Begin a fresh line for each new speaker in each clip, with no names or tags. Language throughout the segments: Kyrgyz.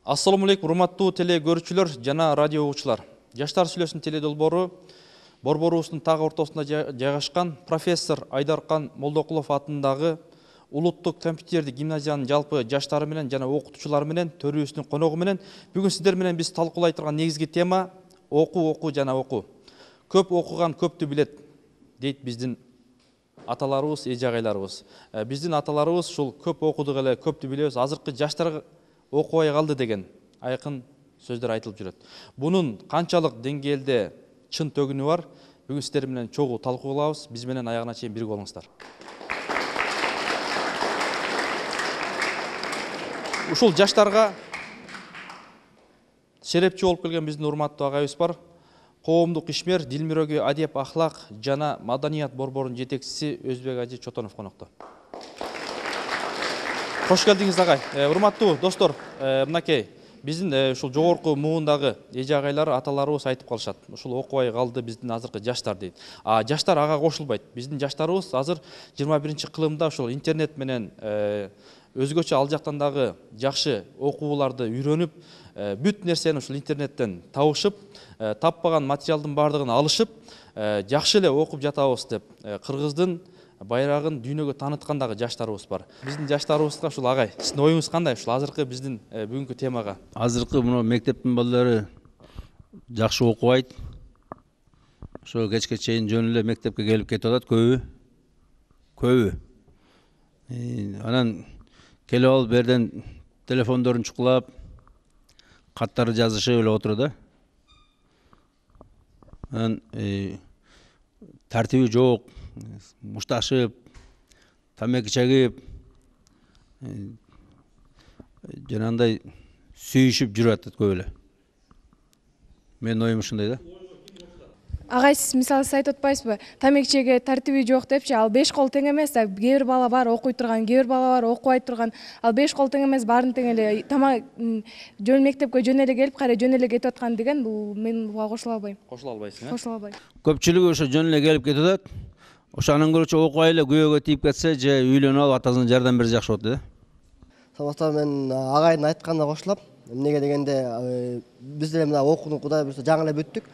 Ассаламу алейкум, урматтуу теле көрүүчүлөр жана радио угуучулар. Жаштар сүйлөсүн теле долбоору Борборубуздун тагы ортосунда жайгашкан профессор Айдаркан Молдокулов атындагы улуттук компьютердик гимназиянын жалпы жаштары менен жана окутуучулары менен төрүбүздүн коногу менен бүгүн сиздер менен биз талкуулай турган негизги тема окуу жана окуу. Көп окуган көптү билет дейт биздин аталарыбыз, эже агайларыбыз. Биздин аталарыбыз ушул көп окудук эле, көптү билебиз, азыркы жаштар окубай калды деген айкын сөздөр айтылып жүрөт. Бунун канчалык деңгээлде чын төгүнү бар? Бүгүн сиздер менен чогуу талкуулабыз. Биз менен аягына чейин бирге болуңуздар. Ушул жаштарга шерепчи болуп келген биздин урматтуу агайыбыз бар. Коомдук ишмер, дил мирөөгү, адеп, ахлак жана маданият борборунун жетекчиси Өзбек Ажи Чотонов конокто. Хош келдиңиз агай. Урматтуу достор, мынакей биздин ушул жогорку муундагы эже агайлар, аталарыбыз айтып калышат. Ушул окубай калды биздин азыркы жаштар дейт. А жаштар ага кошулбайт. Биздин жаштарыбыз азыр 21-кылымда ушул интернет менен өзгөчө ал жактан дагы жакшы окууларды үйрөнүп, бүт нерсени ушул интернеттен табышып, таппаган материалдын баардыгын алышып, жакшы эле окуп жатабыз деп кыргыздын байрагын дүйнөгө тааныткандагы жаштарыбыз бар. Биздин жаштарыбызга ушул агай, сиздин оюңуз кандай ушул азыркы биздин бүгүнкү темага?
Азыркы мына мектептин балдары жакшы окубайт. Ошо кечке чейин жөн эле мектепке келип кетип атат көбү. Анан келип алып берден телефондорун чукулап, каттарды жазышып эле отуруп да. Анан тартиби жок, мушташып, тамеки чегип, жанагындай сүйүшүп жүрүп атат көп эле. Менин оюм ушундай да.
Агай, сиз мисалы сиз айтып атпайсызбы? Тамеки чеге тартиби жок депчи, ал 5 кол тең эмес, кээ бир бала бар окуй турган, кээ бир бала бар окубай турган. Ал 5 кол тең эмес, баарын тең эле тамак жөн мектепке жөн эле келип, кайра жөн эле кетип аткан деген бул мен буга кошула албайм.
Кошула албайсың,
Кошула албайм.
Көпчүлүгү ошо жөн эле келип кетип атат. Ошо анан көрөчү окубай эле күйөөгө тийип кетсе же үйлөнүп алып атасына жардам берсе жакшы болот да.
Сондуктан мен агайдын айтканына кошулам. Эмнеге дегенде биз деле мына окууну Кудай буйрса жаңы эле бүттүк.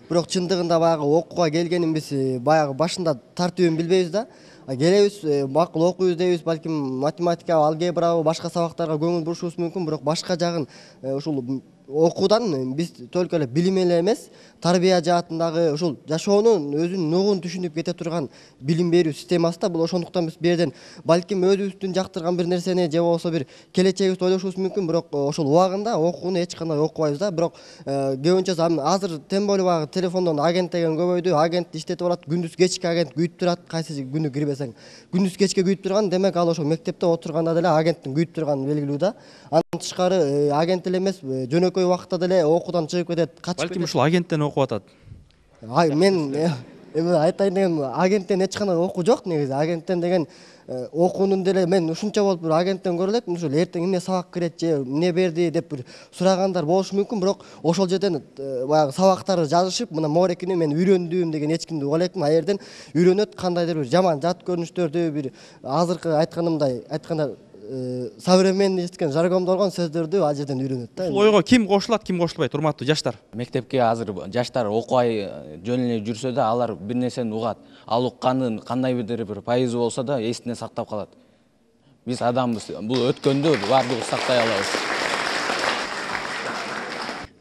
Бирок чындыгында баягы окууга келгенин биз баягы башында тартибин билбейбиз да. Келебиз, макул окуйбуз дейбиз, балким математика, алгебра, башка сабактарга көңүл бурушубуз мүмкүн, бирок башка жагын ушул окуудан биз только эле билим эле эмес, тарбия жаатындагы ушул жашоонун өзүнүн нугун түшүнүп кете турган билим берүү системасы да бул. Ошондуктан биз бу жерден балким өзүбүздүн жактырган бир нерсени же болбосо бир келечегибизди ойлошубуз мүмкүн, бирок ошол убагында окууну эч кандай окубайбыз да. Бирок көбүнчө азыр тем более баягы телефондон агент деген көбөйдү. Агент иштетип алат, күндүз кечке агент күйүп турат, кайсы күнү кирбесең. Күндүз кечке күйүп турган, демек ал ошо мектепте отурганда деле агенттин күйүп турганы белгилүү да. Андан тышкары агент эле эмес, жөнөкөй убакытта деле окуудан чыгып кетет, качып кетет.
Балким ушул агенттен окуп атат.
Мен айтайын деген агенттен эч кандай окуу жок негизи. Агенттен деген окуунун деле мен ушунча болуп бир агенттен көрө элек, ушул эртең эмне сабак кирет же эмне берди деп бир сурагандар болушу мүмкүн, бирок ошол жерден баягы сабактарды жазышып, мына морекини мен үйрөндүм деген эч кимди уга элекмин. А жерден үйрөнөт кандайдыр бир жаман жат көрүнүштөрдү, бир азыркы айтканымдай айтканда современный жаргондоргон сөздөрдү ал жерден үйрөнөт да.
Ушул ойго ким кошулат, ким кошулбайт, урматтуу жаштар?
Мектепке азыр жаштар окубай жөн эле жүрсө да, алар бир нерсени угат. Ал укканын кандайдыр бир пайызы болсо да эсине сактап калат. Биз адамбыз, бул өткөндө баардыгыбыз сактай алабыз.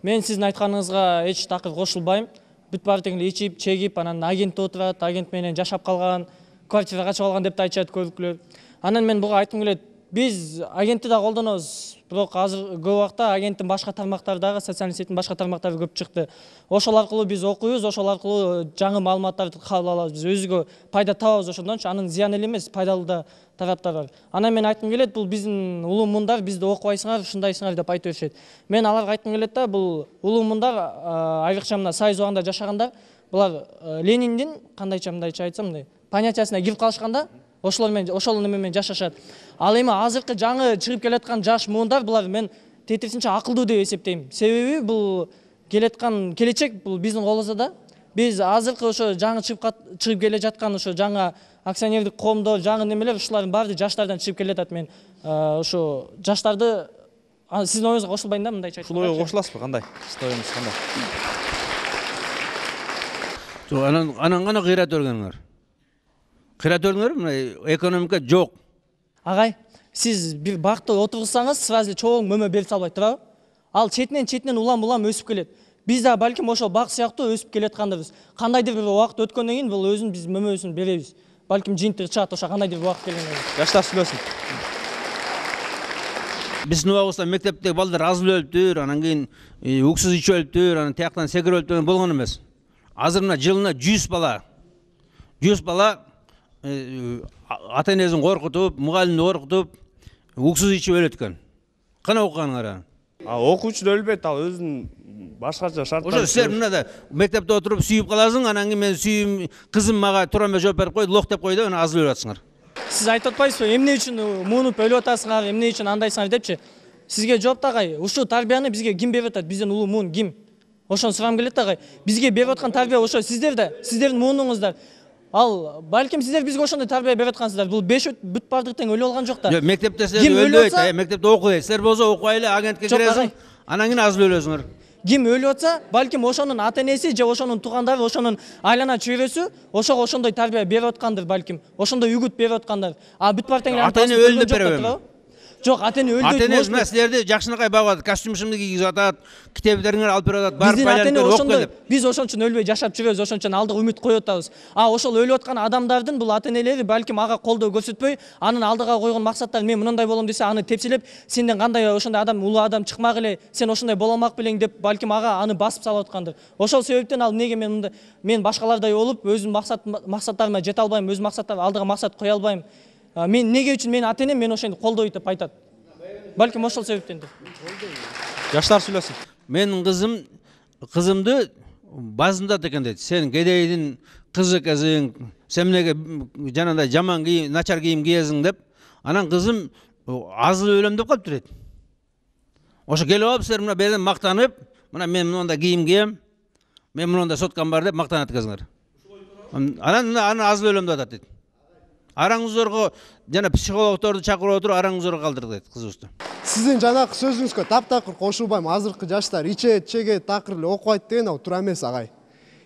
Мен сиздин айтканыңызга эч такыр кошулбайм. Бүт баары тең эле ичип, чегип, анан агентте отурат, агент менен жашап калган, квартира качып алган деп айтышат көбүкүлөр. Анан мен буга айткым келет. Биз агентти да колдонобуз, бирок азыр көп убакта агенттин башка тармактары дагы, социалдык сеттин башка тармактары көп чыкты. Ошол аркылуу биз окуйбуз, ошол аркылуу жаңы маалыматтарды кабыл алабыз. Биз өзүгө пайда табабыз ошондончу, анын зыян эле эмес, пайдалуу да тараптары бар. Анан мен айткым келет, бул биздин улуу мундар бизди окубайсыңар, ушундайсыңар деп айтып беришет. Мен аларга айткым келет да, бул улуу мундар айрыкча мына Союз убагында жашагандар, булар Лениндин кандайча мындайча айтсам мындай понятиясына кирип калышканда, ошол менен жашашат. Ал эми азыркы жаңы чыгып келаткан жаш муундар булар мен тетирисинче акылдуу деп эсептейм. Себеби бул келаткан келечек бул биздин колубузда да. Биз азыркы ошо жаңы чыгып келе жаткан ошо жаңа акционердик коомдор, жаңы немелер ушулардын баары жаштардан чыгып келе жатат. Мен ошо жаштарды сиздин оюңузга кошулбайм да, мындайча
ушул ойго кошуласызбы, кандай сиздин оюңуз кандай?
Анан гана кыйрат өргөнүңөр. Кыйрат өргөнүңөр, мына экономика жок.
Агай, сиз бир бакты отурсаңыз, сразу чоң мөмө берип салбайт туурабы? Ал четинен улам өсүп келет. Биз да балким ошол бак сыяктуу өсүп келатканбыз. Кандайдыр бир убакыт өткөндөн кийин бул өзүн биз мөмөсүн беребиз. Балким жыйынтыгы чыгат ошо кандайдыр бир убакыт келгенде.
Жаштар сүйлөсүн.
Биздин убагыбызда мектептеги балдар азыл өлүптүр, анан кийин уксус ичип өлүптүр, анан тияктан секирип өлүптүр болгон эмес. Азыр мына жылына 100 бала ата энесин коркутуп, мугалимди коркутуп, уксус ичип өлөт экен. Кана окуганыңар?
Окуучу да өлбөйт, ал өзүнүн башкача шарттар.
Ошо силер мына да мектепте отуруп сүйүп каласың, анан кийин мен сүйүм, кызым мага туура эмес жооп берип койду, лох деп койду, анан азыл өлүп атасыңар.
Сиз айтып атпайсызбы, эмне үчүн муунуп өлүп атасыңар, эмне үчүн андайсыңар депчи? Сизге жооп агай, ушул тарбияны бизге ким берип атат? Бизден улуу муун ким? Ошону сурагым келет агай. Бизге берип аткан тарбия ошо сиздер да, сиздердин муунуңуздар. Ал балким сиздер бизге ошондой тарбия берип аткансыздар. Бул 5 бүт бардык тең өлүп алган жок да.
Жок, мектепте силер өлбөйт, мектепте окуйт. Силер болсо окуй эле, агентке киресиң, анан кийин азыл өлөсүңөр.
Ким өлүп атса, балким ошонун ата энеси же ошонун туугандары, ошонун айлана чөйрөсү ошого ошондой тарбия берип аткандыр балким. Ошондой үгүт берип аткандар. А бүт бар тең
ата эне өлүп деп беребем.
Жок, ата эне өлбөйт.
Ата энеси мына силерди жакшынакай багып атат, костюмшумду кийгизип атат, китептериңерди алып берип атат, барып байланып окуп кел деп.
Биз ошон үчүн өлбөй жашап жүрөбүз, ошон үчүн алдыга үмүт коюп атабыз. А ошол өлүп аткан адамдардын бул ата энелери балким ага колдоо көрсөтпөй, анын алдыга койгон максаттары мен мындай болом десе, аны тепселеп, сенден кандай ошондой адам, улуу адам чыкмак эле, сен ошондой боло алмак белең деп балким ага аны басып салып аткандыр. Ошол себептен ал эмнеге мен башкалардай болуп, өзүмдүн максаттарыма жете албайм, өз максаттарыма алдыга максат кое албайм. Мен эмнеге үчүн менин ата энем мени ошентип колдойт деп айтат. Балким ошол себептен.
Жаштар сүйлөсүн.
Менин кызымды базымдат экен дейт. Сен кедейдин кызы экенсиң, сен эмнеге жанагындай жаман кийим, начар кийим кийесиң деп, анан кызым азыл өлөм деп калыптыр дейт. Ошо келип алып силер мына берден мактанып, мына мен мындай кийим кием, мен мындай соткам бар деп мактанат экенсиңер. Анан азыл өлөм деп атат дейт. Араңыздарга жана психологторду чакырып отуруп араңыздарга калтырдык дейт кызыбызды.
Сиздин жанагы сөзүңүзгө таптакыр кошулбайм. Азыркы жаштар ичет, чегет, такыр эле окубайт деген ал туура эмес агай.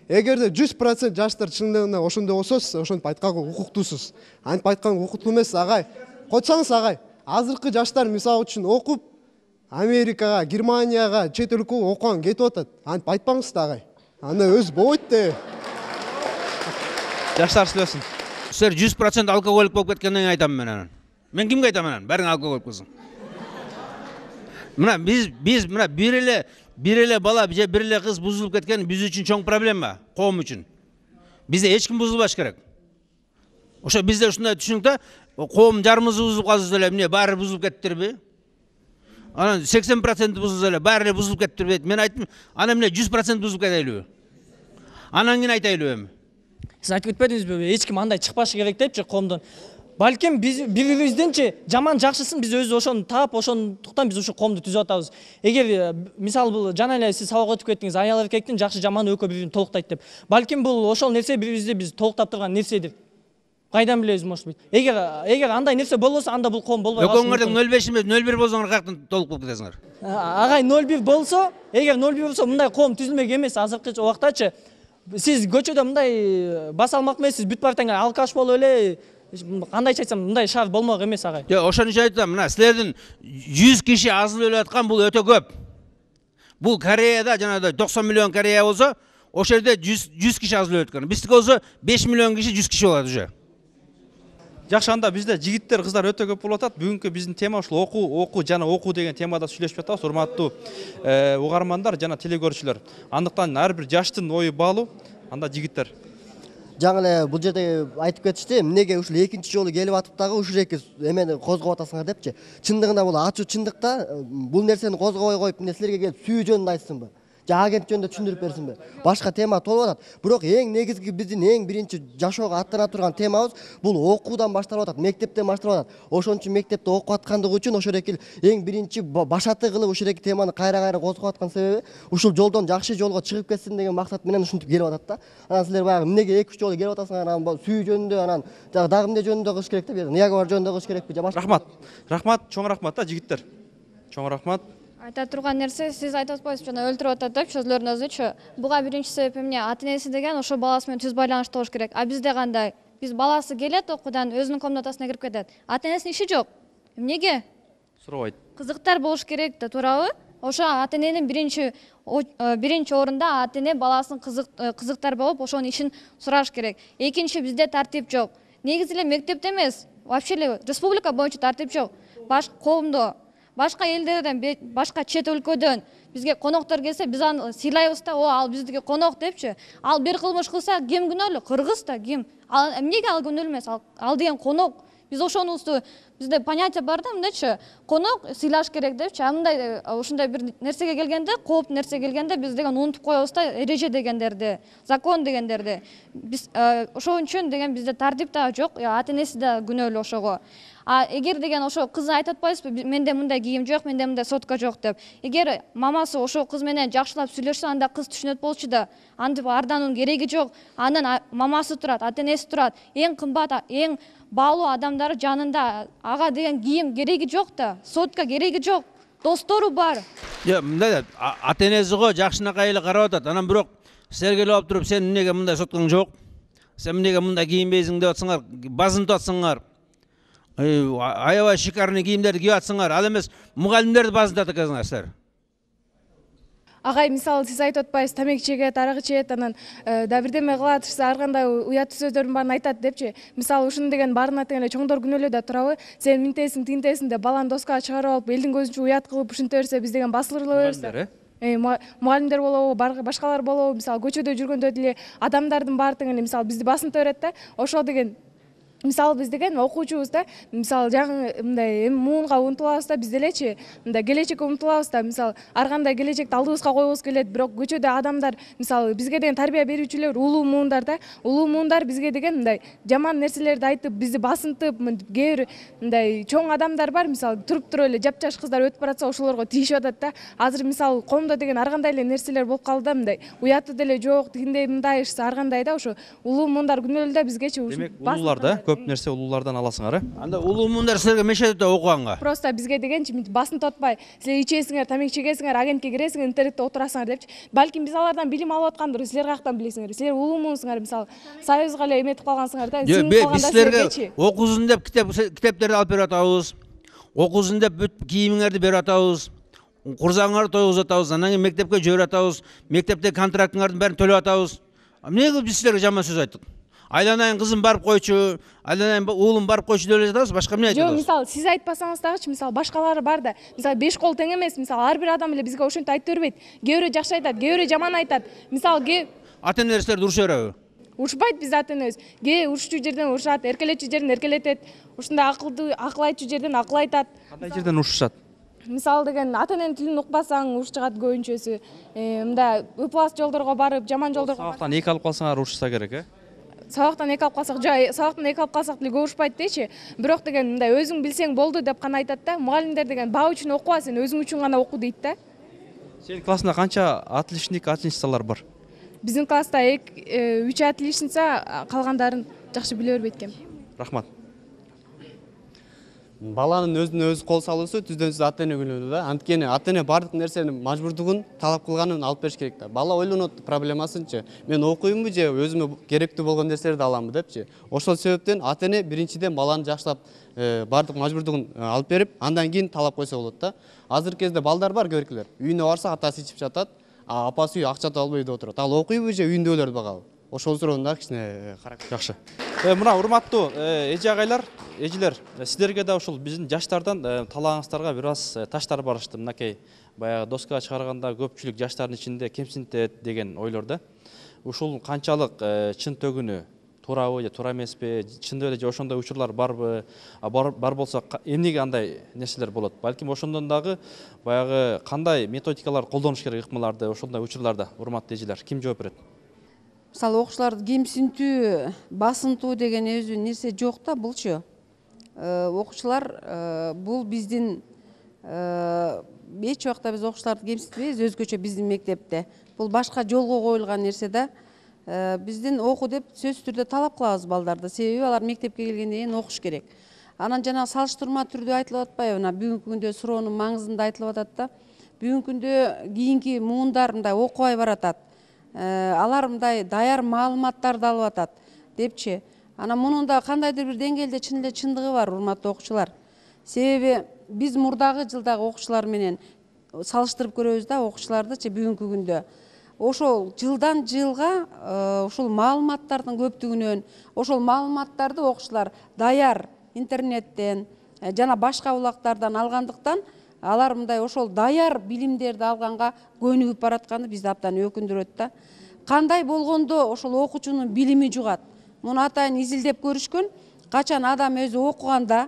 Эгерде 100% жаштар чындыгында ошондой болсо, сиз ошентип айтканга укуктуусуз. Антип айтканга укуктуу эмес агай. Койсоңуз агай, азыркы жаштар мисалы үчүн окуп Америкага, Германияга, чет өлкөгө окуган кетип атат. Антип айтпаңыз да агай. Аны өз болбойт де.
Жаштар сүйлөсүн.
Силер 100% алкоголик болуп кеткенден кийин айтам мен анан. Мен кимге айтам анан? Бәриң алкоголик болсоң. Мына биз мына бир эле бала же бир эле кыз бузулуп кеткен биз үчүн чоң проблема, коом үчүн. Бизде эч ким бузулбаш керек. Ошо бизде ушундай түшүнүк да, коом жарымыбыз бузулуп калса эле, эмне баары бузулуп кеттирби? Анан 80% бузулса эле, баары эле бузулуп кеттирби? Мен айттым, анан эмне 100% бузулуп кетелиби? Анан кийин айтайлы эми.
Сиз айтып кетпедиңизби, эч ким андай чыкпашы керек депчи коомдон. Балким биз бири-бирибизденчи жаман жакшысын биз өзү ошону таап, ошондуктан биз ушу коомду түзүп атабыз. Эгер мисалы бул жана эле сиз сабак өтүп кеттиңиз, аял эркектин жакшы жаманы экөө бири-бирин толуктайт деп. Балким бул ошол нерсе бири-бирибизди биз толуктап турган нерседир. Кайдан билебиз, может быть. Эгер андай нерсе болбосо, анда бул коом болбой калышы мүмкүн.
Экөөңөрдүн 0,5 эмес 0,1 болсоңор каяктан толук болуп кетесиңер?
Агай 0,1 болсо, эгер 0,1 болсо мындай коом түзүлмек эмес азыркы убактачы. Сиз көчөдө мындай баса алмак эмессиз, бүт бар тең алкаш болуп эле, кандайча айтсам, мындай шаар болмок эмес агай.
Жок, ошон үчүн айтам, мына силердин 100 киши азыл өлүп аткан бул өтө көп. Бул Кореяда жанагыдай 90 миллион Корея болсо, ошол жерде 100 киши азыл өлүп аткан. Биздики болсо 5 миллион киши 100 киши болот уже.
Жакшы, анда бизде жигиттер, кыздар өтө көп болуп атат. Бүгүнкү биздин тема ушул окуу жана окуу деген темада сүйлөшүп жатабыз. Урматтуу угармандар жана телекөрүүчүлөр. Андыктан ар бир жаштын ою баалуу. Анда жигиттер.
Жаңы эле бул жерде айтып кетишти, эмнеге ушул экинчи жолу келип атып дагы ушул жерге эмени козгоп атасыңар депчи. Чындыгында бул ачуу чындыкта бул нерсени козгобой коюп, эмне силерге келип сүйүү жөнүндө айтсынбы? Же агент жөнүндө түшүндүрүп берсинби? Башка тема толуп атат. Бирок эң негизги биздин эң биринчи жашоого аттана турган темабыз бул окуудан башталып атат, мектептен башталып атат. Ошон үчүн мектепте окуп аткандыгы үчүн ошол эки эң биринчи башаты кылып ушул эки теманы кайра козгоп аткан себеби ушул жолдон жакшы жолго чыгып кетсин деген максат менен ушинтип келип атат да. Анан силер баягы эмнеге 2-3 жолу келип атасыңар, анан сүйүү жөнүндө, анан дагы эмне жөнүндө кылыш керек деп, Ниагар жөнүндө кылыш керекпи же башка?
Рахмат, чоң рахмат да жигиттер. Чоң рахмат.
Айта турган нерсе, сиз айтып атпайсызбы, жана өлтүрүп атат деп сөзлөрүн өзүчү. Буга биринчи себеп эмне? Ата-энеси деген ошо баласы менен түз байланышта болуш керек. А бизде кандай? Биз баласы келет окуудан өзүнүн комнатасына кирип кетет. Ата-энесинин иши жок. Эмнеге?
Сурабайт.
Кызыктар болуш керек да, туурабы? Ошо ата-эненин биринчи орунда ата-эне баласынын кызыктар болуп, ошонун ишин сураш керек. Экинчи, бизде тартип жок. Негизи эле мектепте эмес, вообще эле республика боюнча тартип жок. Коомдо башка элдерден, башка чет өлкөдөн бизге коноктор келсе, биз аны сыйлайбыз да, ал биздики конок депчи. Ал бир кылмыш кылса, ким күнөөлүү? Кыргыз да, ким? Эмнеге ал күнөөлүү эмес? Ал деген конок. Биз ошонусу, бизде понятие бар да, мындайчы, конок сыйлаш керек депчи. Мындай ушундай бир нерсеге келгенде, кооптуу нерсеге келгенде биз деген унутуп коебуз да, эреже дегендерди, закон дегендерди. Биз ошон үчүн деген бизде тартип да жок, ата-энеси да күнөөлүү ошого. А эгер деген ошо кыз айтып атпайсызбы, менде мындай кийим жок, менде мындай сотка жок деп. Эгер мамасы ошо кыз менен жакшылап сүйлөшсө, анда кыз түшүнөт болчу да. Антип арданын кереги жок. Анын мамасы турат, ата-энеси турат. Эң кымбат, эң баалуу адамдары жанында. Ага деген кийим кереги жок да. Сотка кереги жок. Достору бар.
Мындай да, ата-энеси го жакшынакай эле карап атат. Анан бирок силер келип алып туруп, сен эмнеге мындай соткаң жок? Сен эмнеге мындай кийинбейсиң деп атсаңар, базынтып атсаңар. Аябай шикарный кийимдерди кийип атсаңар, ал эмес мугалимдерди базынтат экенсиңер силер.
Агай, мисалы сиз айтып атпайсыз, тамеки чегет, арак ичет, анан да бирдеме кылат, ар кандай уяттуу сөздөрдүн баарын айтат депчи. Мисалы ушуну деген баарына тең эле чоңдор күнөөлөө да турабы? Сен минтесиң, тинтесиң деп баланы доскага чыгарып алып, элдин көзүнчө уят кылып ушинте берсе, биз деген басылырлы беребиз да. Мугалимдер болобу, башкалар болобу, мисалы көчөдө жүргөндө деле адамдардын баары тең эле мисалы бизди басынта берет да. Ошо деген мисалы биз деген окуучубуз да, мисалы жаңы мындай муунга умтулабыз да, биз делечи мындай келечекке умтулабыз да, мисалы ар кандай келечекти алдыбызга койгубуз келет, бирок көчөдө адамдар, мисалы бизге деген тарбия берүүчүлөр улуу муундар да, улуу муундар бизге деген мындай жаман нерселерди айтып, бизди басынтып, кээ бир мындай чоң адамдар бар, мисалы туруп туруп эле жапжаш кыздар өтүп баратса, ошолорго тийишип атат да. Азыр мисалы коомдо деген ар кандай эле нерселер болуп калды да, мындай уяты деле жок, тигиндей мындай ар кандай да, ошо улуу муундар күнөөлүү да бизгечи.
Демек, улуулар да, көп нерсе улуулардан аласыңар,
Анда улуу муундар силерге мешет да окуганга.
Просто бизге дегенчи басынтып атпай, силер ичесиңер, тамеки чегесиңер, агентке киресиңер, интернетте отурасыңар депчи. Балким биз алардан билим алып аткандыр, силер каяктан билесиңер? Силер улуу муунсуңар, мисалы союзга эле эметип калгансыңар да.
Биз силерге окуусун деп китептерди алып берип атабыз. Окуусун деп бүт кийимиңерди берип атабыз. Курсаңарды тойгузуп атабыз, анан кийин мектепке жиберип атабыз. Мектепте контрактыңардын баарын төлөп атабыз. Эмнеге биз силерге жаман сөз айттык? Айланайын кызым барып койчу, айланайын уулум барып койчу деп эле жатабыз, башка эмне айтабыз?
Жок, мисалы сиз айтпасаңыз дагычы, мисалы башкалары бар да. Мисалы 5 кол тең эмес, мисалы ар бир адам эле бизге ошентип айтып бербейт. Кээ бирөө жакшы айтат, кээ бирөө жаман айтат. Мисалы
ата-энелер силерди уруша береби?
Урушпайт биз ата-энебиз. Кээ урушчу жерден урушат, эркелетчү жерден эркелетет. Ушундай акыл айтчу жерден акыл айтат.
Кандай жерден урушушат?
Мисалы деген ата-эненин тилин укпасаң уруш чыгат көбүнчөсү. Мындай ыплас жолдорго барып, жаман жолдорго
Сабактан 2 алып калсаңар урушса керек,
Сабактан 2 алып калсак, жок, сабактан 2 алып калсак деле урушпайт дейчи. Бирок деген мындай өзүң билсең болду деп гана айтат да. Мугалимдер деген баа үчүн окуба, сен өзүң үчүн гана оку дейт да.
Сенин классында канча отличник, отличницалар бар?
Биздин класста 3 отличница, калгандарын жакшы биле бербейт экен.
Рахмат.
Баланын өзүнө өзү кол салуусу түздөн түз ата-эне күнөөлүү да. Анткени ата-эне бардык нерсенин мажбурдугун талап кылганын алып бериш керек да. Бала ойлонот проблемасынчы. Мен окуймунбу же өзүмө керектүү болгон нерселерди аламбы депчи. Ошол себептен ата-эне биринчиден баланы жакшылап бардык мажбурдугун алып берип, андан кийин талап койсо болот да. Азыркы кезде балдар бар көбүркүлөр. Үйүнө барса атасы ичип жатат, апасы үй акча таба албай үйдө отурат. Ал окуйбу же үйүндө өлөрдү багабы? Ошол суроону да кичине карап.
Жакшы. Мына урматтуу эже агайлар, эжилер, силерге да ушул биздин жаштардан талааңыздарга бир аз таштар барышты. Мынакей баягы доскага чыгарганда көпчүлүк жаштардын ичинде кемсинтет деген ойлор да. Ушул канчалык чын төгүнү, туурабы же туура эмеспи? Чындап эле же ошондой учурлар барбы? Бар болсо эмнеге андай нерселер болот? Балким ошондон дагы баягы кандай методикалар колдонуш керек ыкмаларды ошондой учурларда, урматтуу эжелер, ким жооп берет?
Мисалы окуучуларды кемсинтүү, басынтуу деген өзү нерсе жок да, булчу. Окуучулар бул биздин эч убакта биз окуучуларды кемсинтпейбиз өзгөчө биздин мектепте. Бул башка жолго коюлган нерсе да. Биздин оку деп сөзсүз түрдө талап кылабыз балдарды. Себеби алар мектепке келгенден кийин окуш керек. Анан жана салыштырма түрдө айтылып атпайбы, мына бүгүнкү күндө суроонун маңызында айтылып атат да. Бүгүнкү күндө кийинки муундар мындай окубай баратат. Алар мындай даяр маалыматтарды алып атат депчи. Анан мунун да кандайдыр бир деңгээлде чын эле чындыгы бар, урматтуу окуучулар. Себеби биз мурдагы жылдагы окуучулар менен салыштырып көрөбүз да окуучулардычы бүгүнкү күндө. Ошол жылдан жылга ошол маалыматтардын көптүгүнөн, ошол маалыматтарды окуучулар даяр интернеттен жана башка булактардан алгандыктан алар мындай ошол даяр билимдерди алганга көнүгүп баратканы бизди абдан өкүндүрөт да. Кандай болгондо ошол окуучунун билими жугат. Муну атайын изилдеп көрүшкөн, качан адам өзү окуганда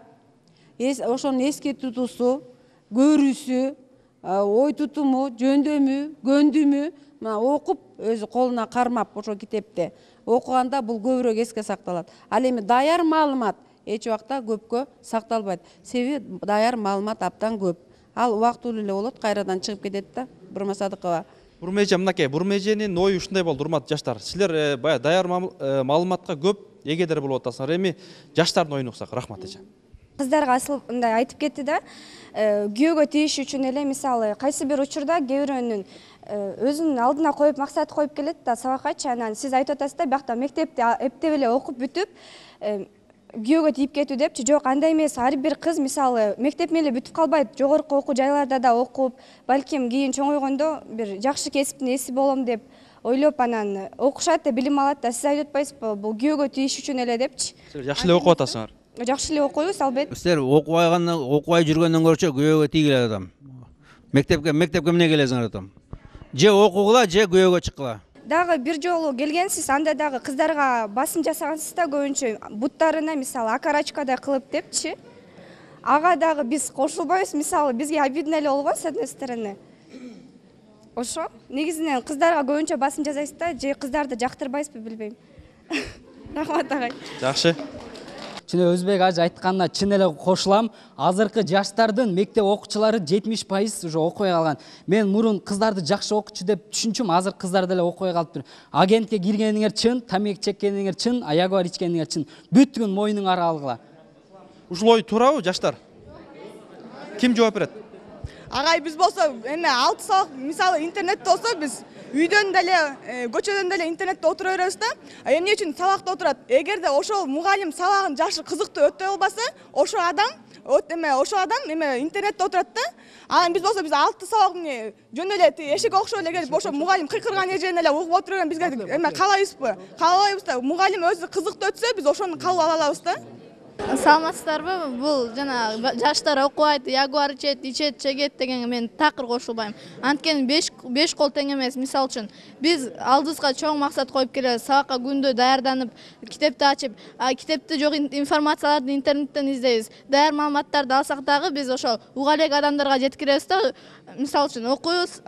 ошонун эске тутуусу, көрүүсү, ой тутуму, жөндөмү, көндүмү окуп өзү колуна кармап ошол китепти окуганда бул көбүрөөк эске сакталат. Ал эми даяр маалымат эч убакта көпкө сакталбайт. Себеби даяр маалымат абдан көп. Ал убактылуу эле болот, кайрадан чыгып кетет да. Бурма Садыкова.
Бурмеже мынакей, Бурмеженин ою ушундай болду, урматтуу жаштар. Силер баягы даяр маалыматка көп эгедер болуп атасыңар. Эми жаштардын оюн уксак. Рахмат эже.
Кыздарга асыл мындай айтып кетти да, күйөөгө тийиш үчүн эле мисалы кайсы бир учурда кээ бирөөнүн өзүнүн алдына коюп максат коюп келет да сабаккачы. Анан сиз айтып атасыз да, биякта мектепти эптеп эле окуп бүтүп күйөөгө тийип кетүү депчи. Жок, андай эмес. Ар бир кыз мисалы мектеп менен эле бүтүп калбайт. Жогорку окуу жайларда да окуп, балким кийин чоңойгондо бир жакшы кесиптин ээси болом деп ойлоп анан окушат да, билим алат да. Сиз айтып атпайсызбы, бул күйөөгө тийиш үчүн эле депчи.
Силер жакшы эле окуп атасыңар.
Жакшы эле окуйбуз, албетте.
Силер окубай жүргөндөн көрчө күйөөгө тийгиле атам. Мектепке эмне келесиңер атам. Же окугула, же күйөөгө чыккыла.
Дагы бир жолу келгенсиз, анда дагы кыздарга басым жасагансыз да, көбүнчө буттарына мисалы акарачкадай кылып депчи. Ага дагы биз кошулбайбыз, мисалы бизге обидно эле болбойбу с одной стороны. Ошо негизинен кыздарга көбүнчө басым жасайсыз да, же кыздарды жактырбайсызбы билбейм. Рахмат агай.
Жакшы.
Чын Өзбек ажы айтканына чын эле кошулам. Азыркы жаштардын мектеп окуучулары 70% уже окубай калган. Мен мурун кыздарды жакшы окуучу деп түшүнчүм, азыр кыздар деле окубай калыптыр. Агентке киргениңер чын, тамек чеккениңер чын, аягуар ичкениңер чын. Бүткүн моюнуңар алгыла.
Ушул ой туурабы жаштар? Ким жооп берет?
Агай, биз болсо эме 6 саат мисалы интернетте болсо биз үйдөн деле, көчөдөн деле интернетте отура беребиз да. Эмне үчүн сабакта отурат? Эгерде ошол мугалим сабагын жакшы кызыктуу өтөй албаса, ошол адам интернетте отурат да. Анан биз болсо 6 сабак жөн эле эшик окшоп эле келип ошо мугалим кыйкырган эжени эле угуп отурган бизге эме каалайбызбы? Каалабайбыз да. Мугалим өзү кызыктуу өтсө, биз ошону кабыл ала алабыз да.
Саламатсыздарбы? Бул жана жаштар окубайт, ягуар ичет, чегет дегенге мен такыр кошулбайм. Анткени 5 кол тең эмес. Мисалы үчүн биз алдыбызга чоң максат коюп келебиз. Сабакка күндө даярданып, китепти ачып, китепте жок информацияларды интернеттен издейбиз. Даяр маалыматтарды алсак дагы биз ошол уга элек адамдарга жеткиребиз да. Мисалы үчүн окуйбуз,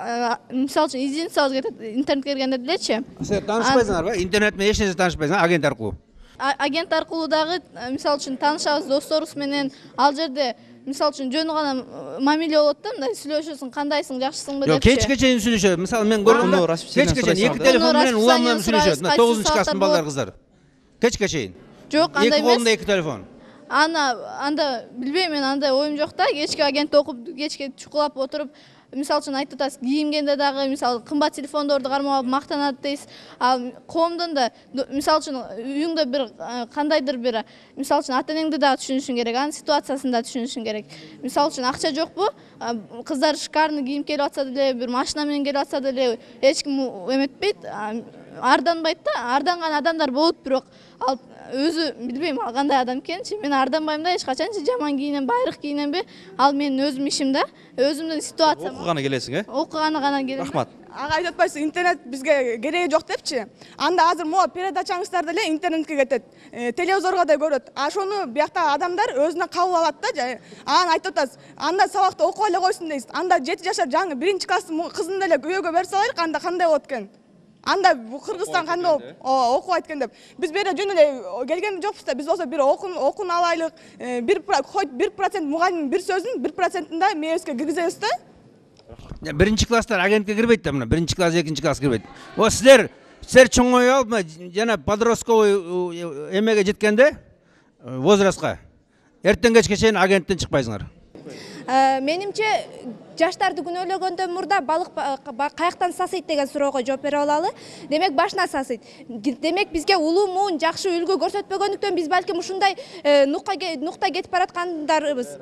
мисалы үчүн извиница кетет интернетке киргенде делечи.
Силер таанышпайсыңарбы? Интернет менен эч нерсе таанышпайсыңар, агент аркылуу.
Агент аркылуу дагы мисалы үчүн таанышабыз досторубуз менен. Ал жерде мисалы үчүн жөн гана мамиле болот да, мындай сүйлөшөсүң, кандайсың, жакшысыңбы депчи.
Кечке чейин сүйлөшөт. Мисалы мен көргөндө кечке чейин 2 телефон менен улам менен сүйлөшөт. 9 класстын балдар кыздар. Кечке чейин.
Жок, андай эмес.
2 колунда 2 телефон.
Анда билбейм, мен андай оюм жок да. Кечке агент окуп, кечке чукулап отуруп, мисалы үчүн айтып атасыз, кийимгенде дагы мисалы кымбат телефондорду кармап алып мактанат дейсиз. Ал коомдон да мисалы үчүн үйүңдө бир кандайдыр бир мисалы үчүн ата-энеңди дагы түшүнүшүң керек, анын ситуациясын да түшүнүшүң керек. Мисалы үчүн акча жокпу? Кыздар шикарный кийим келип атса деле, бир машина менен келип атса деле эч ким эметпейт, арданбайт да. Арданган адамдар болот, бирок ал өзү билбейм кандай адам экенчи. Мен арданбайм да эч качанчы, жаман кийинем, байрак кийинемби? Ал менин өзүм ишим да. Өзүмдүн ситуациям.
Окуганы келесиң,
Окуганы гана келем.
Рахмат.
Ага, айтып атпайсыз, интернет бизге кереги жок депчи. Анда азыр могу передачаңыздар деле интернетке кетет. Телевизорго да көрөт. Ошону биякта адамдар өзүнө кабыл алат да. Анан айтып атасыз, анда сабакта окуп эле койсун дейсиз. Анда 7 жашар жаңы 1-чи класстын кызын деле күйөөгө берип салайлык, анда кандай болот экен? Анда Кыргызстан кандай болуп окубайт экен деп. Биз бери жөн эле келген жокпуз да. Биз болсо бир окун алайлык, 1% мугалимдин бир сөзүн 1%-ында мээбизге киргизебиз да.
1-чи класстар агентке кирбейт да, мына 1-чи класс, 2-чи класс кирбейт. Силер чоңой алып, жана подростковый эмеге жеткенде, возрастка эртең кечке чейин агенттен чыкпайсыңар.
Менимче жаштарды күнөөлөгөндөн мурда балык каяктан сасыйт деген суроого жооп бере алалы. Демек башына сасыйт. Демек бизге улуу муун жакшы үлгү көрсөтпөгөндүктөн биз балким ушундай нукта кетип бараткандарыбыз.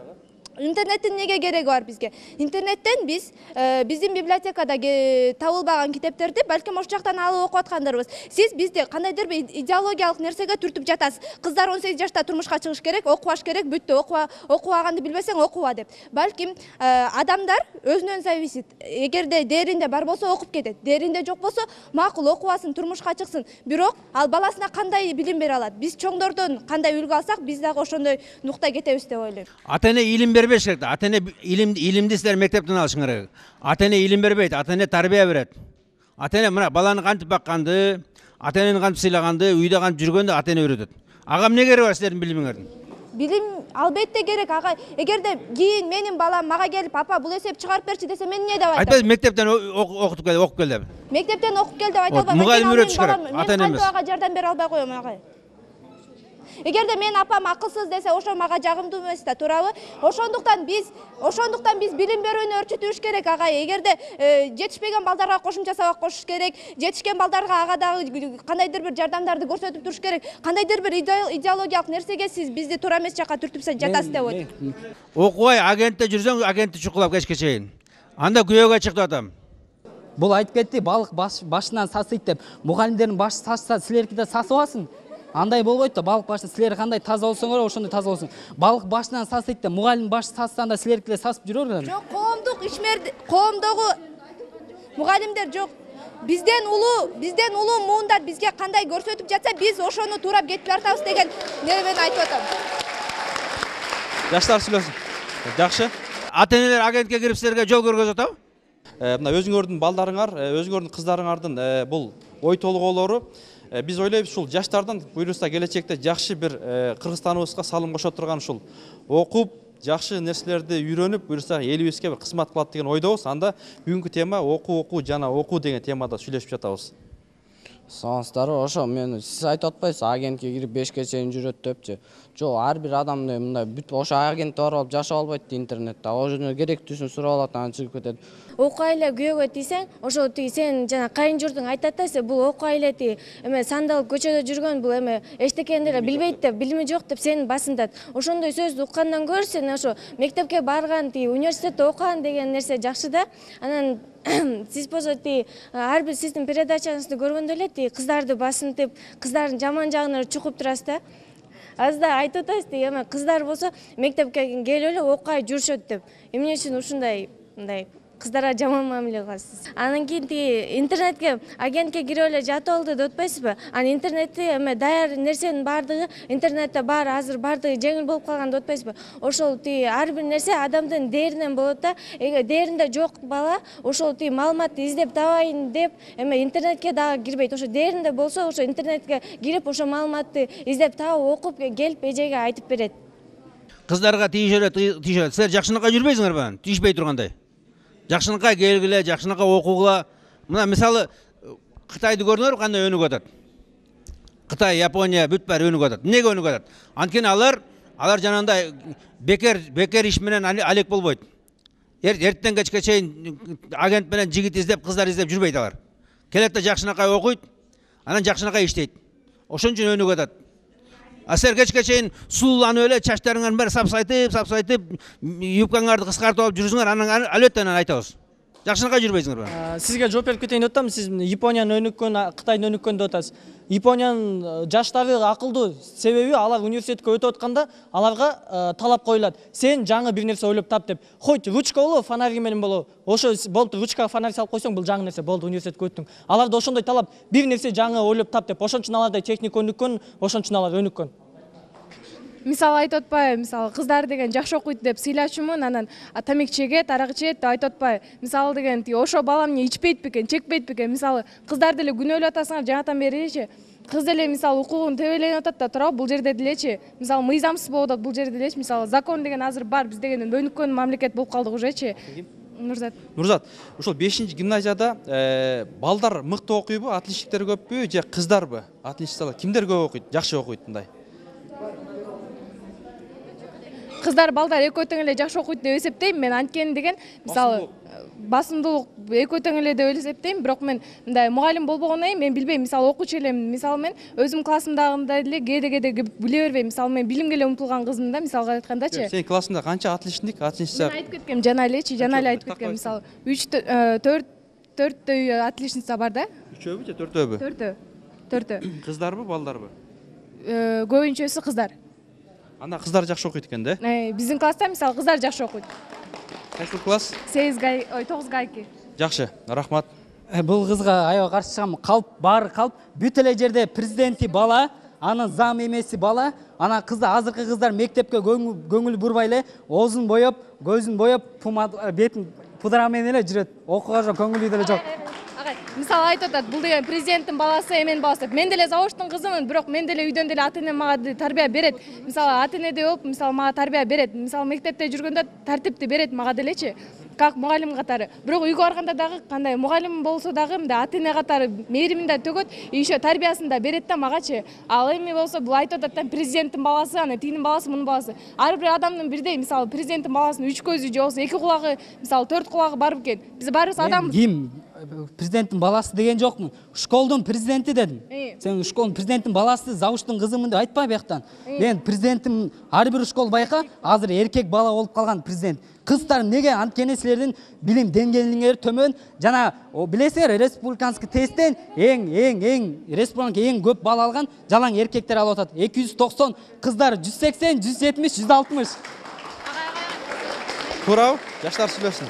Интернеттин неге кереги бар бизге? Интернеттен биз биздин библиотекада табылбаган китептерди балким ошол жактан алып окуп аткандарбыз. Сиз бизди кандайдыр бир идеологиялык нерсеге түртүп жатасыз. Кыздар 18 жашта турмушка чыгыш керек, окубаш керек, бүттү, окубаганды билбесең окуба деп. Балким адамдар өзүнөн зависит. Эгерде дээринде бар болсо окуп кетет, дээринде жок болсо макул окубасын, турмушка чыксын. Бирок ал баласына кандай билим бере алат? Биз чоңдордон кандай үлгү алсак, биз дагы ошондой нукта кетебиз деп ойлойм.
Ата-эне илим бербеш керек. Ата-эне илимди силер мектептен алышыңар керек. Ата-эне илим бербейт, ата-эне тарбия берет. Ата-эне мына баланы кантип бакканды, ата-энени кантип сыйлаганды, үйдө кантип жүргөндү ата-эне үйрөтөт. Ага эмне кереги бар силердин билимиңердин?
Билим албетте керек ага. Эгерде кийин менин балам мага келип, "Папа, бул эсеп чыгарып берчи" десе, мен эмне деп айтам?
Айтпайсың, мектептен окутуп кел деп.
Мектептен окуп кел деп айта албайм.
Мугалим үйрөтүш керек, ата-эне эмес.
Мен ага жардам бере албай коем ага. Эгерде мен апам акылсыз десе, ошо мага жагымдуу эмес да, туурабы? Ошондуктан биз билим берүүнү өрчүтүш керек ага. Эгерде жетишпеген балдарга кошумча сабак кошуш керек, жетишкен балдарга ага дагы кандайдыр бир жардамдарды көрсөтүп туруш керек. Кандайдыр бир идеологиялык нерсеге сиз бизди туура эмес жакка түртүп жатасыз деп ойлойм.
Окубай агентте жүрсөң, агентти чукулап кечке чейин. Анда күбөгө чыктып атам.
Бул айтып кетти, балык башынан сасыйт деп. Мугалимдердин башы сасса, силерки да сасып аласың. Андай болбойт да, балык башынан силер кандай таза болсоңор, ошондой таза болсуң. Балык башынан сасыйт деп, мугалим башы сассанда силерки да сасып жүрөрлөр.
Жок, коомдогу мугалимдер жок. Бизден улуу муундар бизге кандай көрсөтүп жатса, биз ошону туурап кетип баратабыз деген нермен айтып атам.
Жаштар сүйлөсүн. Жакшы.
Ата-энелер агентке кирип силерге жол көргөзүп атабы?
Мына өзүңөрдүн балдарыңар, өзүңөрдүн кыздарыңардын бул ой толгоолору биз ойлойбуз ушул жаштардан буюрса келечекте жакшы бир Кыргызстаныбызга салым кошо турган ушул окуп, жакшы нерселерди үйрөнүп, буюрса элибизге бир кызмат кылат деген ойдобуз. Анда бүгүнкү тема окуу жана окуу деген темада сүйлөшүп жатабыз.
Саламатсыздарбы? Ошо мен сиз айтып атпайсыз, агентке кирип 5ке чейин жүрөт депчи. Жок, ар бир адам мындай бүт ошо агентте барып алып жашап албайт интернетте. Ошону керектүүсүн сурап алат, анан чыгып кетет.
Окуу эле күйөөгө тийсең, ошо сен жана кайын журтуң айтат да, бул окуу эле эме сандалып көчөдө жүргөн, бул эме эчтекенди эле билбейт деп, билими жок деп сени басындат. Ошондой сөздү уккандан көрө сен ошо мектепке барган, университетте окуган деген нерсе жакшы да. Анан сиз болсо ар бир сиздин передачаңызды көргөндө эле кыздарды басынтып, кыздардын жаман жагын чукуп турасыз да. Азда айтып атасыз, эме кыздар болсо мектепке келип эле окуй жүрүшөт деп. Эмне үчүн ушундай кыздарга жаман мамиле кыласыз? Анан кийин интернетке агентке кирип эле жатып алды деп атпайсызбы? Анан интернетте эме даяр нерсенин баардыгы интернетте бар, азыр баардыгы жеңил болуп калган деп атпайсызбы? Ошол ар бир нерсе адамдын дээринен болот да. Эгер дээринде жок бала, ошол маалыматты издеп табайын деп эме интернетке дагы кирбейт. Ошо дээринде болсо, ошо интернетке кирип, ошо маалыматты издеп табып, окуп келип эжеге айтып берет.
Кыздарга тийишет. Силер жакшынакка жүрбөйсүңөрбү? Тийишпей тургандай. Жакшынакка келгиле, жакшынакка окугула. Мына мисалы Кытайды көрдүңөрбү кандай өнүгүп атат? Кытай, Япония бүт баары өнүгүп атат. Эмнеге өнүгүп атат? Анткени алар жанагындай бекер иш менен алек болбойт. Эртең кечке чейин агент менен жигит издеп, кыздар издеп жүрбөйт алар. Келет да жакшынакка окуйт, анан жакшынакка иштейт. Ошон үчүн өнүгүп атат. А силер кечке чейин сууланып эле чачтарыңардын баары сапсайтып, юбкаңарды кыскартып алып жүрүңөр, анан албетте айтабыз. Жакшынакка жүрбөйсүңөрбү?
Сизге жооп берип кетейин деп атам. Сиз Япониянын өнүккөн, Кытайдын өнүккөн деп атасыз. Япониянын жаштары акылдуу, себеби алар университетке өтүп атканда аларга талап коюлат. Сен жаңы бир нерсе ойлоп тап деп. Хоть ручка болобу, фонарь менен болобу. Ошо болду, ручкага фонарь салып койсоң, бул жаңы нерсе болду, университетке өттүң. Аларда ошондой талап, бир нерсе жаңы ойлоп тап деп. Ошон үчүн аларда техника өнүккөн, ошон үчүн алар өнүккөн.
Мисалы айтып атпайбы, мисалы кыздар деген жакшы окуйт деп сыйлачумун, анан тамак чегет, арак ичет деп айтып атпайбы. Мисалы деген ошо балам эмне ичпейт бекен, чекпейт бекен. Мисалы кыздарды эле күнөөлөп атасыңар, жаңадан беричи. Кыз деле мисалы укугун тебеленип атат да, туурабы? Бул жерде делечи. Мисалы мыйзамсыз болуп атат бул жерде делечи. Мисалы закон деген азыр бар, биз деген өнүккөн мамлекет болуп калдык ужечи.
Нурзат, ушул 5-гимназияда балдар мыкты окуйбу, отличниктер көппү же кыздарбы? Отличниктер кимдер көп окуйт, жакшы окуйт мындай?
кыздар балдар экөө тең эле жакшы окуйт деп эсептейм мен. Анткени деген мисалы басымдуулук экөө тең эле деп эсептейм, бирок мен мындай мугалим болбогондон кийин мен билбейм, мисалы окуучу элемин. Мисалы мен өзүм классымдагындай эле кээде биле бербейм. Мисалы мен билимге эле умтулган кызмын да, мисалга айткандачы.
Сен классында канча отличник, отличница?
Мен айтып кеткем жана элечи, жана эле айтып кеткем. Мисалы 4 отличница бар да.
3-өбү же 4-өбү?
4.
Кыздарбы, балдарбы?
Көбүнчөсү кыздар.
Анда кыздар жакшы окуйт экен да?
Биздин класста мисалы кыздар жакшы окуйт.
Кайсы класс?
9-2.
Жакшы, рахмат.
Бул кызга аябай каршы чыгам. Калп, баары калп. Бүт эле жерде президенти бала, анын зам эмеси бала, ана кыздар, азыркы кыздар мектепке көңүл бурбай эле, оозун боеп, көзүн боеп, бетин пудра менен эле жүрөт. Окууга жок, көңүлү деле жок.
Мисалы айтып атат, бул деген президенттин баласы, эменин баласы. Мен деле заводтун кызымын, бирок мен деле үйдөн деле ата энем мага тарбия берет. Мисалы ата энеде болуп, мисалы мага тарбия берет. Мисалы мектепте жүргөндө тартипти берет мага делечи. Как мугалим катары. Бирок үйгө барганда дагы кандай мугалим болсо дагы мындай ата эне катары мээримин да төгөт, еще тарбиясын да берет да магачы. Ал эми болсо бул айтып атат да президенттин баласы, аны тигинин баласы, мунун баласы. Ар бир адамдын бирдей, мисалы президенттин баласынын 3 көзү же болсо 2 кулагы, мисалы 4 кулагы бар бекен. Биз баарыбыз адам.
Ким? Президенттин баласы деген жокмун. Школдун президенти дедим. Сен школдун президенттин баласы, завуштун кызымын деп айтпа бияктан. Мен президентим, ар бир школ байка, азыр эркек бала болуп калган президент. Кыздар неге анткени силердин билим деңгээлиңер төмөн, жана билесиңер, республиканский тесттен республиканын эң көп бал алган жалаң эркектер алып атат. 290, кыздар 180, 170, 160.
Туурабы? Жаштар сүйлөсүн.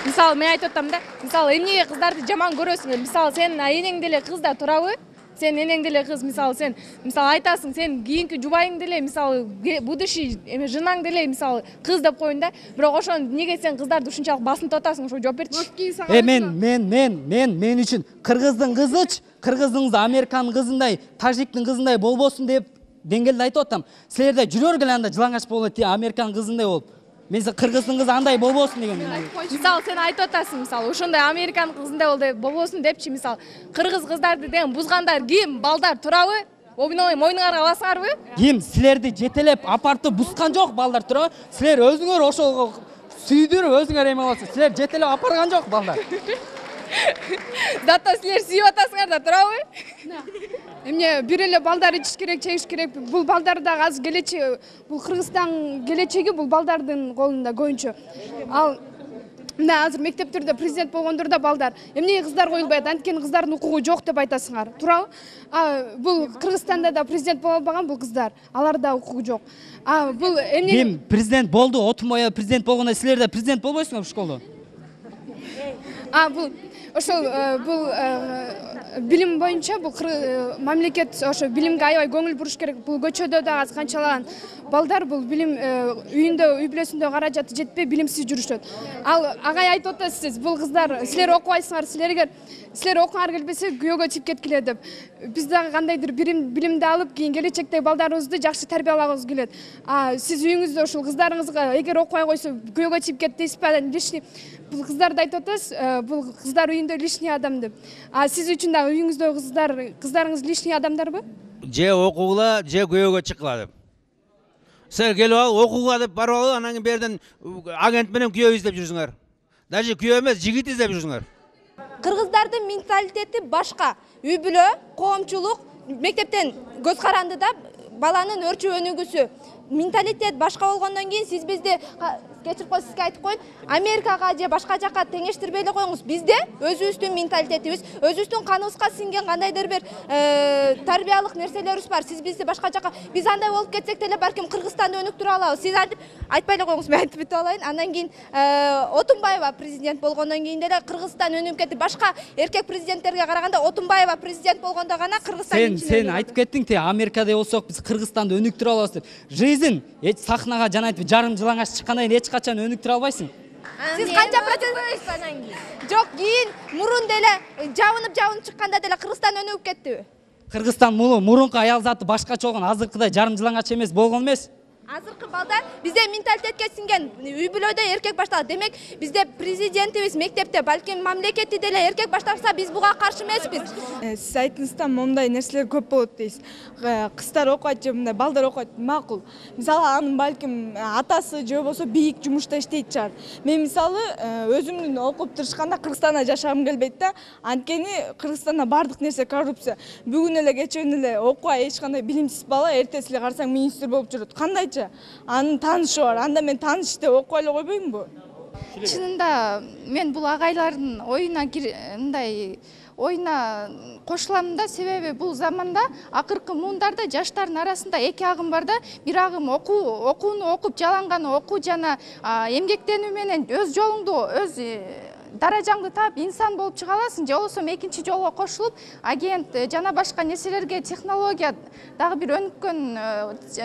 Мисалы мен айтып атам да, мисалы эмнеге кыздарды жаман көрөсүң? Мисалы сенин энең деле кыз да туурабы? Сен энең деле кыз, мисалы сен, мисалы айтасың, сен кийинки жубайың деле, мисалы будущий жынаң деле, мисалы кыз деп коюн да. Бирок ошону неге сен кыздарды ушунчалык басынтып атасың? Ошо жооп берчи.
Мен үчүн кыргыздын кызыч, кыргыздын кызы Американын кызындай, тажиктин кызындай болбосун деп деңгээлде айтып атам. Силерде жүрөр эле анда жылаңач болот, Американын кызындай болуп. Мен кыргыздын кызы андай болбосун деген.
Мисалы сен айтып атасың, мисалы ошондой Американын кызындай болбосун депчи, мисалы кыргыз кыздарды деген бузгандар ким? Балдар туурабы? Мойнуңарга аласыңарбы?
Ким? Силерди жетелеп апартып бускан жок балдар туурабы? Силер өзүңөр ошого сүйдүрүп өзүңөр эме болосуңар. Силер жетелеп апарган жок балдар.
Зато силер сүйүп атасыңар да туурабы? Эмне бир эле балдар ичиш керек, чегиш керек. Бул балдар дагы азыр келечеги, бул Кыргызстан келечеги бул балдардын колунда көбүнчө. Ал мына азыр мектептерде президент болгондор да балдар. Эмнеге кыздар коюлбайт? Анткени кыздардын укугу жок деп айтасыңар. Туурабы? Бул Кыргызстанда да президент боло албаган бул кыздар. Аларда укугу жок. Бул эмне?
Ким президент болду? Отурмай президент болгондо силер да президент болбойсуңар школдо.
Бул ошол бул билим боюнча бул мамлекет ошо билимге аябай көңүл буруш керек. Бул көчөдө дагы азыр канчалаган балдар бул билим үйүндө, үй бүлөсүндө каражаты жетпей билимсиз жүрүшөт. Ал агай айтып атасыз, бул кыздар силер окубайсыңар, силер окуңар келбесе күйөөгө чыгып кеткиле деп. Биз дагы кандайдыр билимди алып, кийин келечекте балдарыбызды жакшы тарбиялагыбыз келет. Сиз үйүңүздө ушул кыздарыңызга эгер окубай койсо күйөөгө чыгып кет дейсиз ба? Лишний бул кыздарды айтып атасыз, бул кыздар үйүндө лишний адам деп. Сиз үчүн дагы үйүңүздө кыздарыңыз лишний адамдарбы?
Же окугула, же күйөөгө чыккыла деп. Силер келип ал окууга деп барып алып, анан кийин берден агент менен күйөө издеп жүрсүңөр. Даже күйөө эмес, жигит издеп жүрсүңөр.
Кыргыздардын менталитети башка. Үй бүлө, коомчулук, мектептен көз карандыда баланын өрчүп өнүгүүсү. Менталитет башка болгондон кийин сиз бизди кечирип коюңуз, сизге айтып коюн, Америкага же башка жакка теңештирбей эле коюңуз. Бизде өзүбүздүн менталитетибиз, өзүбүздүн каныбызга сиңген кандайдыр бир тарбиялык нерселерибиз бар. Сиз бизди башка жакка, биз андай болуп кетсек деле балким Кыргызстанды өнүктүрө алабыз. Сиз айтпай эле коюңуз, мен айтып бүтүп алайын. Андан кийин Отунбаева президент болгондон кийин деле Кыргызстан өнүгүп кетти. Башка эркек президенттерге караганда Отунбаева президент болгондо гана Кыргызстан
Сен айтып кеттиң те, Америкада болсок биз Кыргызстанды өнүктүрө алабыз деп. Жизнь сахнага жана айтып жарым жылаңаш чыккандан кийин эч качан өнүктүрө албайсың.
Сиз канча процент ойлойсуз анан кийин? Жок, кийин мурун деле жабынып чыкканда деле Кыргызстан өнүгүп кеттиби?
Кыргызстан мурунку аял заты башкача болгон, азыркыдай жарым жылаңач эмес болгон эмес.
Азыркы балдар бизде менталитетке сиңген үй бүлөдө эркек башталат. Демек бизде президентибиз мектепте, балким мамлекетти деле эркек башталса, биз буга каршы эмеспиз.
Сиз айттыңызда мондай нерселер көп болот дейсиз. Кыздар окуйт же мындай балдар окуйт макул. Мисалы анын балким атасы же болбосо бийик жумушта иштейт чыгар. Мен мисалы өзүмдүн окуп турушканда Кыргызстанда жашагым келбейт да. Анткени Кыргызстанда бардык нерсе коррупция. Бүгүн эле кечен эле окуй эч кандай билимсиз бала эртеси эле карасаң министр болуп жүрөт. Кандайча? Анын таанышы бар. Анда мен таанышты окуй эле койбоймунбу?
Чынында мен бул агайлардын оюна кошулам да, себеби бул заманда акыркы муундарда жаштардын арасында эки агым бар да. Бир агым окууну окуп жаланган окуу жана эмгектенүү менен өз жолуңду, өз даражаңды таап инсан болуп чыга аласың. Же болбосо экинчи жолго кошулуп, агент жана башка нерселерге, технология дагы бир өнүккөн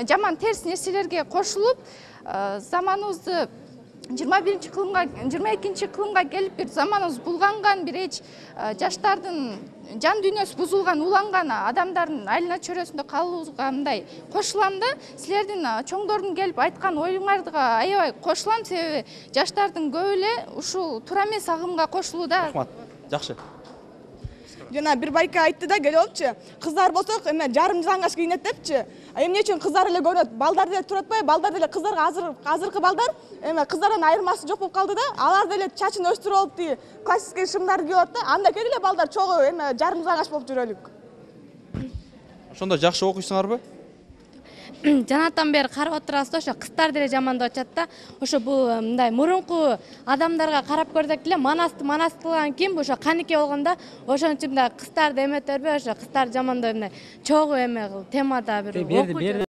жаман терс нерселерге кошулуп, заманыбызды 22 кылымга келип бир заманыбыз булганган, бир эч жаштардын жан дүйнөсү бузулган, уланган адамдардын айлана чөйрөсүндө калууга мындай кошулам да. Силердин чоңдордун келип айткан оюңарга аябай кошулам, себеби жаштардын көбү эле ушул туура эмес агымга кошулууда.
Рахмат. Жакшы.
Жана бир байка айтты да, келип алыпчы. Кыздар болсо жарым жаңгаш кийинет депчи. Эмне үчүн кыздар эле көрөт? Балдар деле туруп атпайбы? Балдар деле кыздарга азыркы балдар кыздардан айырмасы жок болуп калды да. Алар деле чачын өстүрүп алып тиги классический шымдарды кийип атат да. Анда келе эле балдар чогуу жарым жаңгаш болуп жүрөлүк.
Ошондо жакшы окуйсуңарбы?
Жанатан бери карап отурабыз да, ошо кыздар деле жамандап атат да. Ошо бул мындай мурунку адамдарга карап көрсөк эле манастылган ким ошо канике болгондо, ошон үчүн да кыздарды эметерби, ошо кыздар жамандоо мындай чогуу эме темада бир